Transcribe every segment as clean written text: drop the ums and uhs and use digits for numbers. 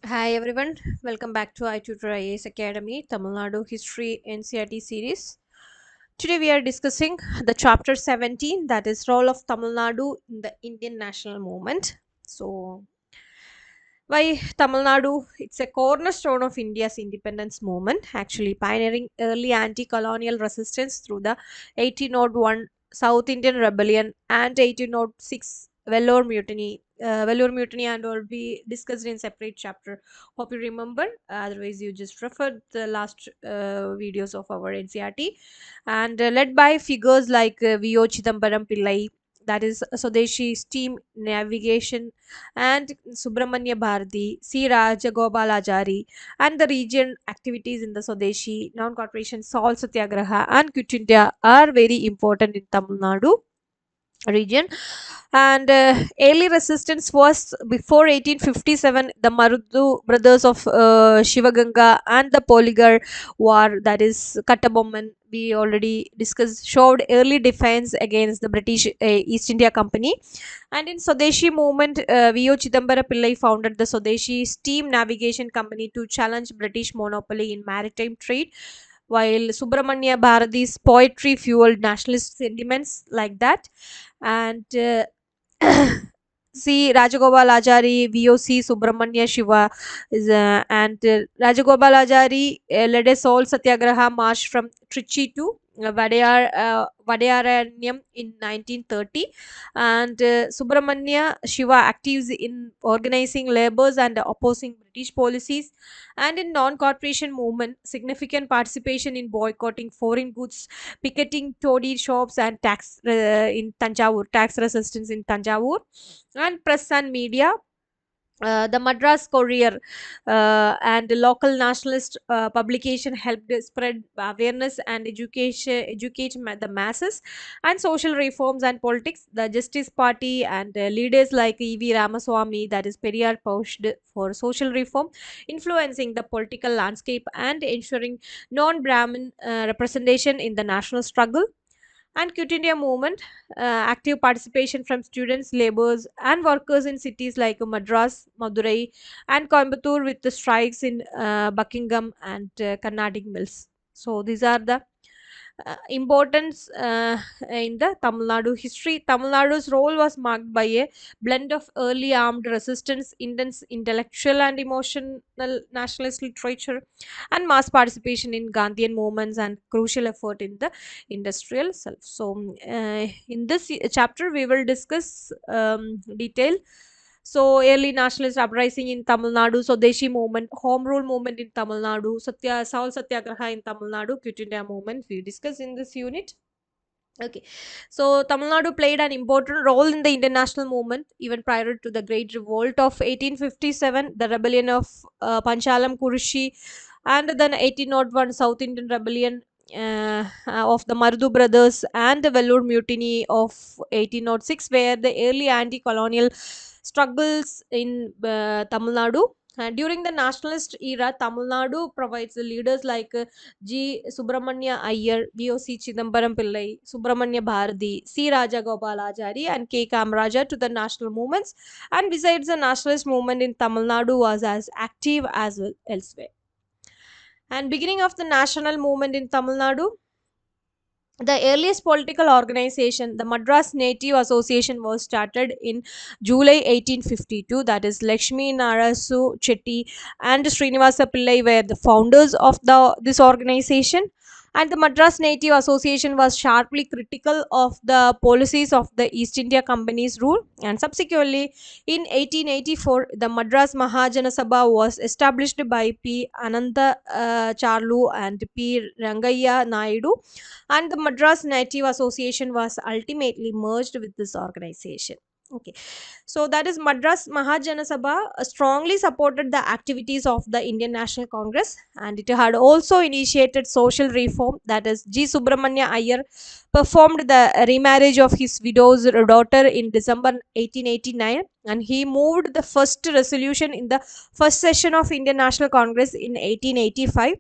Hi everyone, welcome back to i-TUTOR IAS Academy Tamil Nadu History NCERT series. Today we are discussing the chapter 17, that is role of Tamil Nadu in the Indian national movement. So why Tamil Nadu? It's a cornerstone of India's independence movement, actually pioneering early anti-colonial resistance through the 1801 South Indian Rebellion and 1806 Vellore Mutiny and will be discussed in separate chapter. Hope you remember. Otherwise, you just refer the last videos of our NCRT. And led by figures like V.O. Chidambaram Pillai, that is Swadeshi Steam Navigation, and Subramanya Bharati, C. Rajagopalachari, and the region activities in the Swadeshi, non-corporation salt satyagraha and Quit India are very important in Tamil Nadu region. And early resistance was before 1857 the Marudu brothers of Shivaganga and the Poligar war, that is Kattabomman, we already discussed, showed early defense against the British East India Company. And in Swadeshi movement, V.O. Chidambara Pillai founded the Swadeshi Steam Navigation Company to challenge British monopoly in maritime trade, while Subramanya Bharati's poetry fueled nationalist sentiments like that. And C. Rajagopalachari, VOC Subramanya Shiva and Rajagopalachari led a salt satyagraha march from Trichy to Vadayaranyam in 1930, and Subramanya Shiva actives in organizing labours and opposing British policies, and in non-corporation movement significant participation in boycotting foreign goods, picketing toddy shops, and tax resistance in Tanjavur. And press and media, the Madras Courier and the local nationalist publication helped spread awareness and educate the masses. And social reforms and politics, the Justice Party and leaders like E.V. Ramaswamy, that is Periyar, pushed for social reform, influencing the political landscape and ensuring non-Brahmin representation in the national struggle. And Quit India movement, active participation from students, laborers, and workers in cities like Madras, Madurai, and Coimbatore, with the strikes in Buckingham and Carnatic mills. So these are the importance in the Tamil Nadu history. Tamil Nadu's role was marked by a blend of early armed resistance, intense intellectual and emotional nationalist literature, and mass participation in Gandhian movements and crucial effort in the industrial self. So, in this chapter, we will discuss detail. So, early nationalist uprising in Tamil Nadu, Swadeshi movement, home rule movement in Tamil Nadu, Salt Satyagraha in Tamil Nadu, Quit India movement, we discuss in this unit. Okay, so Tamil Nadu played an important role in the international movement even prior to the Great Revolt of 1857, the rebellion of Panchalam Kurishi, and then 1801 South Indian Rebellion of the Marudu brothers, and the Vellore Mutiny of 1806 were the early anti-colonial struggles in Tamil Nadu. And during the nationalist era, Tamil Nadu provides the leaders like G. Subramanya Iyer, V.O.C. Chidambaram Pillai, Subramanya Bharati, C. Rajagopalachari, and K. Kamaraja to the national movements. And besides, the nationalist movement in Tamil Nadu was as active as well elsewhere. And beginning of the national movement in Tamil Nadu, the earliest political organization, the Madras Native Association, was started in July 1852. That is, Lakshmi Narasu Chetty and Srinivasa Pillai were the founders of this organization. And the Madras Native Association was sharply critical of the policies of the East India Company's rule. And subsequently, in 1884, the Madras Mahajana Sabha was established by P. Ananda Charlu and P. Rangayya Naidu, and the Madras Native Association was ultimately merged with this organization. Okay, so that is Madras Mahajana Sabha strongly supported the activities of the Indian National Congress, and it had also initiated social reform. That is, G. Subramanya Iyer performed the remarriage of his widow's daughter in December 1889, and he moved the first resolution in the first session of Indian National Congress in 1885,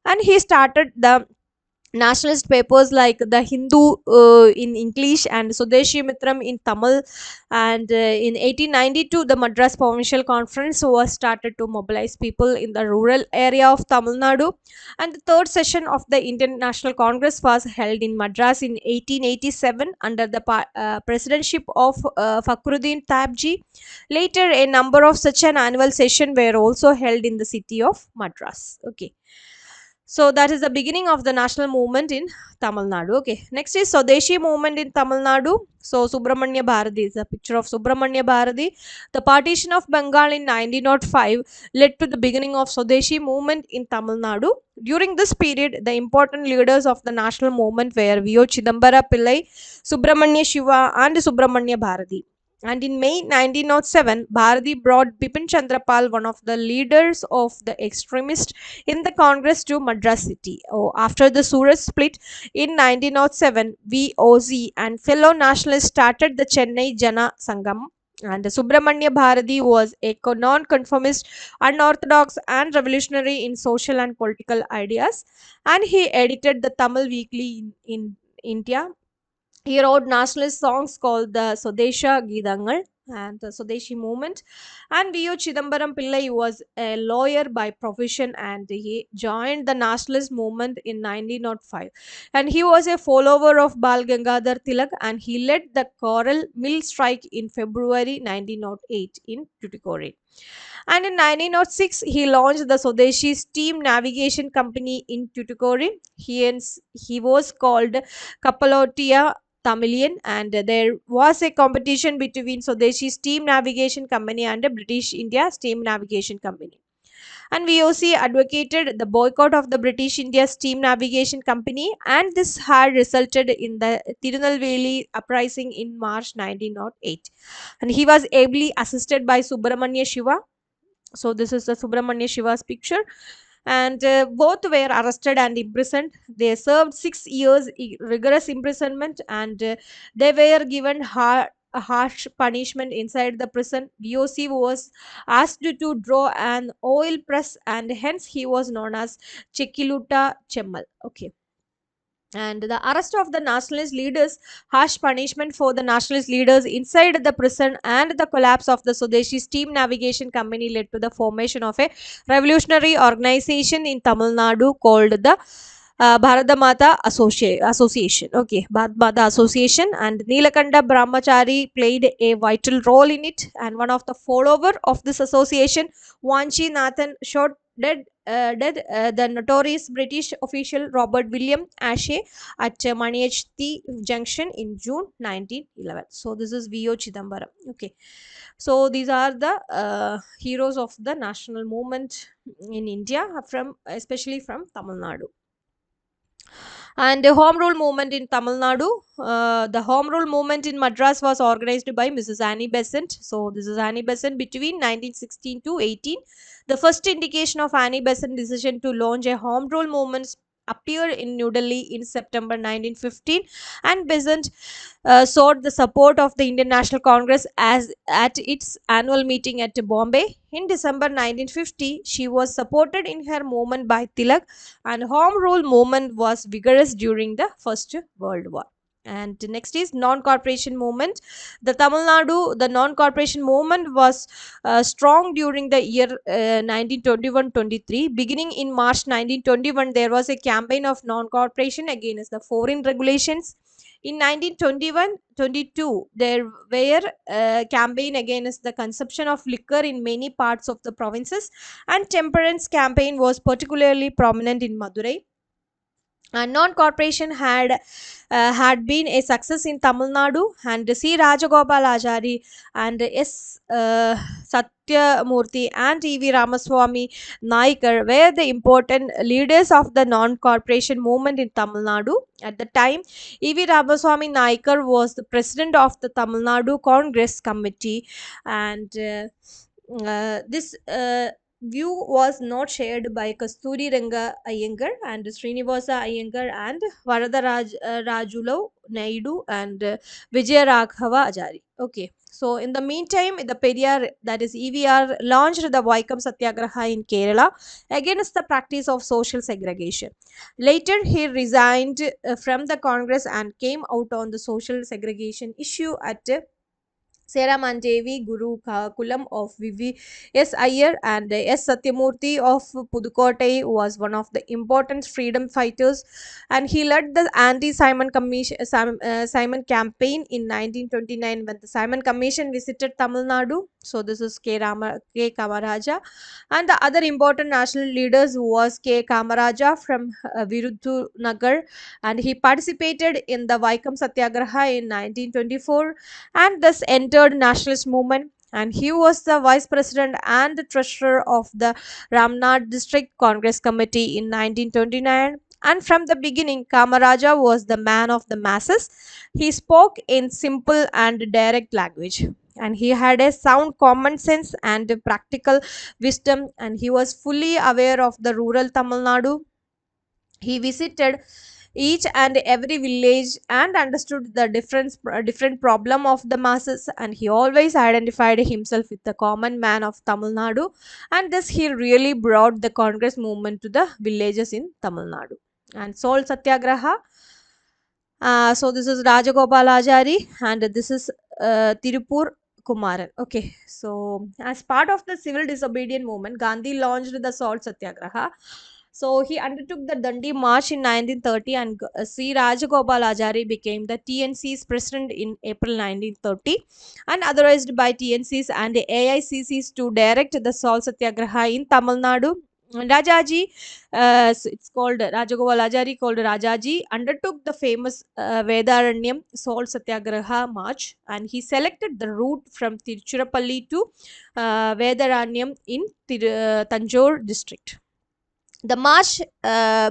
and he started the nationalist papers like the Hindu in English and Swadeshi Mitram in Tamil. And in 1892, the Madras Provincial Conference was started to mobilize people in the rural area of Tamil Nadu. And the third session of the Indian National Congress was held in Madras in 1887 under the presidency of Fakhruddin Tabji. Later, a number of such an annual session were also held in the city of Madras. Okay, so that is the beginning of the national movement in Tamil Nadu. Okay. Next is Swadeshi movement in Tamil Nadu. So Subramanya Bharati is a picture of Subramanya Bharati. The partition of Bengal in 1905 led to the beginning of Swadeshi movement in Tamil Nadu. During this period, the important leaders of the national movement were V.O. Chidambara Pillai, Subramanya Shiva, and Subramanya Bharati. And in May 1907, Bharati brought Bipin Chandrapal, one of the leaders of the extremists in the Congress, to Madras city. Oh, after the Surat split in 1907, VOC and fellow nationalists started the Chennai Jana Sangam. And Subramanya Bharati was a non-conformist, unorthodox, and revolutionary in social and political ideas. And he edited the Tamil Weekly in India. He wrote nationalist songs called the Sodesha Gidangal and the Swadeshi movement. And V.O. Chidambaram Pillai was a lawyer by profession and he joined the nationalist movement in 1905. And he was a follower of Bal Gangadhar Tilak and he led the coral mill strike in February 1908 in Tuticorin. And in 1906, he launched the Swadeshi Steam Navigation Company in Tuticorin. He was called Kapalotia Tamilian, and there was a competition between Swadeshi Steam Navigation Company and the British India Steam Navigation Company. And VOC advocated the boycott of the British India Steam Navigation Company, and this had resulted in the Tirunelveli uprising in March 1908. And he was ably assisted by Subramanya Shiva. So this is the Subramanya Shiva's picture, and both were arrested and imprisoned. They served 6 years rigorous imprisonment, and they were given a harsh punishment inside the prison. VOC was asked to draw an oil press, and hence he was known as Chekiluta Chemmal. Okay. And the arrest of the nationalist leaders, harsh punishment for the nationalist leaders inside the prison, and the collapse of the Swadeshi Steam Navigation Company led to the formation of a revolutionary organization in Tamil Nadu called the Association. Okay, Bharat Mata Association, and Nilakanda Brahmachari played a vital role in it. And one of the follower of this association, Vanchi Nathan, shot dead the notorious British official Robert William Ashe at Maniachti Junction in June 1911. So this is V.O. Chidambaram. Okay, so these are the heroes of the national movement in India, from especially from Tamil Nadu. And the home rule movement in Tamil Nadu. The home rule movement in Madras was organized by Mrs. Annie Besant. So this is Annie Besant between 1916 to 18. The first indication of Annie Besant's decision to launch a home rule movement appeared in New Delhi in September 1915, and Besant sought the support of the Indian National Congress as at its annual meeting at Bombay. In December 1950, she was supported in her movement by Tilak, and home rule movement was vigorous during the First World War. And next is non-corporation movement. The non-corporation movement was strong during the year 1921-23. Beginning in March 1921, there was a campaign of non-corporation against the foreign regulations. In 1921-22, there were campaign against the consumption of liquor in many parts of the provinces, and temperance campaign was particularly prominent in Madurai. Non-corporation had been a success in Tamil Nadu, and C. Rajagopal Achari and S. Satyamurthy and E.V. Ramaswamy Naikar were the important leaders of the non-corporation movement in Tamil Nadu. At the time, E.V. Ramaswamy Naikar was the president of the Tamil Nadu Congress Committee, and this view was not shared by Kasturi Ranga Iyengar and Srinivasa Iyengar and Rajulo Naidu and Vijay Raghava Ajari. Okay, so in the meantime, the Periyar, that is EVR, launched the Vaikam Satyagraha in Kerala against the practice of social segregation. Later, he resigned from the Congress and came out on the social segregation issue at Seramandevi Guru Kulam of V.V.S. Iyer and S. Satyamurthy of Pudukkottai was one of the important freedom fighters, and he led the anti-Simon Commission Simon campaign in 1929 when the Simon Commission visited Tamil Nadu. So this is K. Kamaraja, and the other important national leaders was K. Kamaraja from Virudhu Nagar, and he participated in the Vaikam Satyagraha in 1924 and thus entered nationalist movement, and he was the vice president and the treasurer of the Ramnad district congress committee in 1929. And from the beginning, Kamaraja was the man of the masses. He spoke in simple and direct language, and he had a sound common sense and practical wisdom, and he was fully aware of the rural Tamil Nadu. He visited each and every village and understood the different problem of the masses, and he always identified himself with the common man of Tamil Nadu, and thus he really brought the Congress movement to the villages in Tamil Nadu. And Salt Satyagraha, so this is Rajagopalachari and this is Tirupur Kumaran. Okay, so as part of the civil disobedience movement, Gandhi launched the Salt Satyagraha. So he undertook the Dandi March in 1930, and C. Rajagopalachari became the TNC's president in April 1930, and authorized by TNC's and AICC's to direct the Salt Satyagraha in Tamil Nadu. Rajaji, it's called Rajagopalachari, called Rajaji, undertook the famous Vedaranyam Salt Satyagraha march, and he selected the route from Tiruchirappalli to Vedaranyam in Tanjore district. The march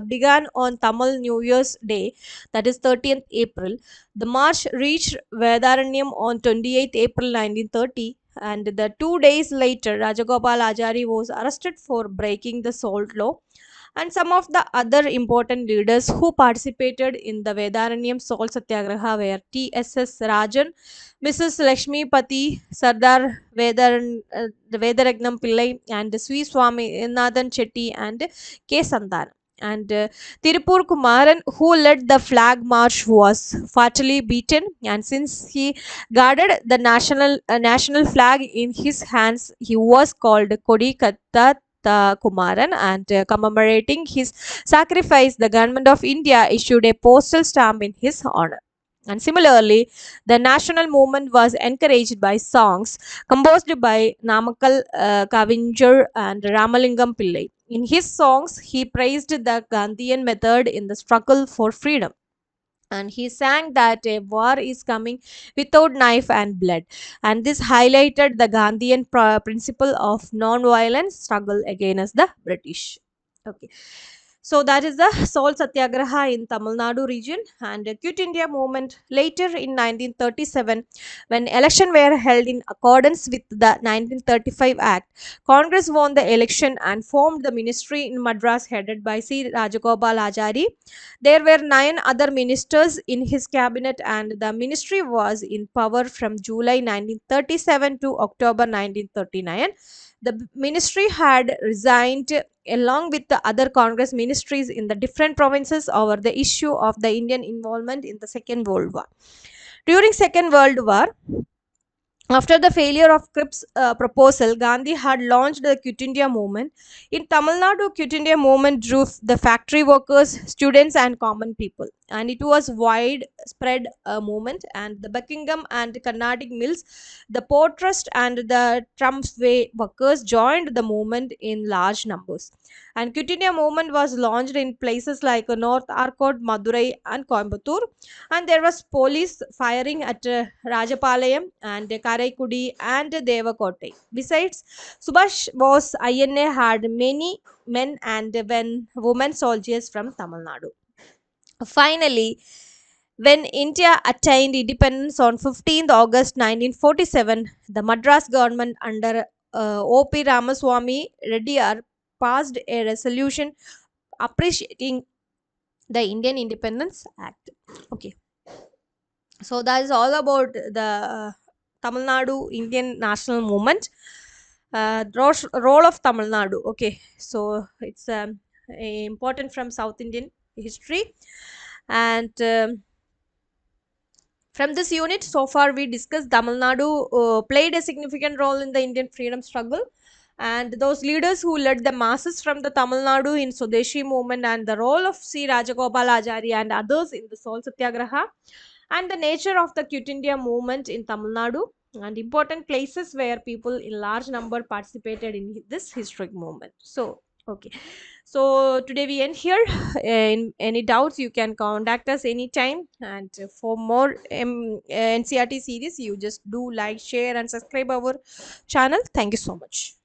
began on Tamil New Year's Day, that is 30th April. The march reached Vedaranyam on 28th April 1930, and the 2 days later, Rajagopal Achari was arrested for breaking the salt law. And some of the other important leaders who participated in the Vedaranyam Salt Satyagraha were T.S.S. Rajan, Mrs. Lakshmi Pati, Sardar Vedaragnam Pillai, and Sri Swami Nathan Chetty, and K. Sandan. And Tirupur Kumaran, who led the flag march, was fatally beaten. And since he guarded the national flag in his hands, he was called Kodi Katta Kumaran. And commemorating his sacrifice, the government of India issued a postal stamp in his honor. And similarly, the national movement was encouraged by songs composed by Namakal Kavinjar and Ramalingam Pillai. In his songs, he praised the Gandhian method in the struggle for freedom. And he sang that a war is coming without knife and blood. And this highlighted the Gandhian principle of non-violent struggle against the British. Okay. So that is the Salt Satyagraha in Tamil Nadu region. And the Quit India movement later in 1937, when elections were held in accordance with the 1935 Act, Congress won the election and formed the ministry in Madras headed by C. Rajagopal Achari. There were 9 other ministers in his cabinet, and the ministry was in power from July 1937 to October 1939. The ministry had resigned along with the other Congress ministries in the different provinces over the issue of the Indian involvement in the Second World War. During Second World War, after the failure of Cribb's proposal, Gandhi had launched the Quit India movement. In Tamil Nadu, Quit India movement drew the factory workers, students, and common people, and it was widespread movement. And the Buckingham and Carnatic mills, the Port Trust, and the Trumpsway workers joined the movement in large numbers. And Quit India movement was launched in places like North Arcot, Madurai, and Coimbatore, and there was police firing at Rajapalayam and Karaikudi and Devakotai. Besides, Subhash Bose INA had many men and women soldiers from Tamil Nadu. Finally, when India attained independence on 15th August 1947, the Madras government under O.P. Ramaswamy Reddy passed a resolution appreciating the Indian Independence Act. Okay, so that is all about the Tamil Nadu Indian national movement. Role of Tamil Nadu. Okay, so it's important from South Indian history, and from this unit, so far we discussed Tamil Nadu played a significant role in the Indian freedom struggle, and those leaders who led the masses from the Tamil Nadu in Swadeshi movement, and the role of C. Rajagopalachari and others in the Salt Satyagraha, and the nature of the Quit India movement in Tamil Nadu, and important places where people in large number participated in this historic movement. So, okay. So today we end here. In any doubts, you can contact us anytime. And for more NCRT series, you just do like, share, and subscribe our channel. Thank you so much.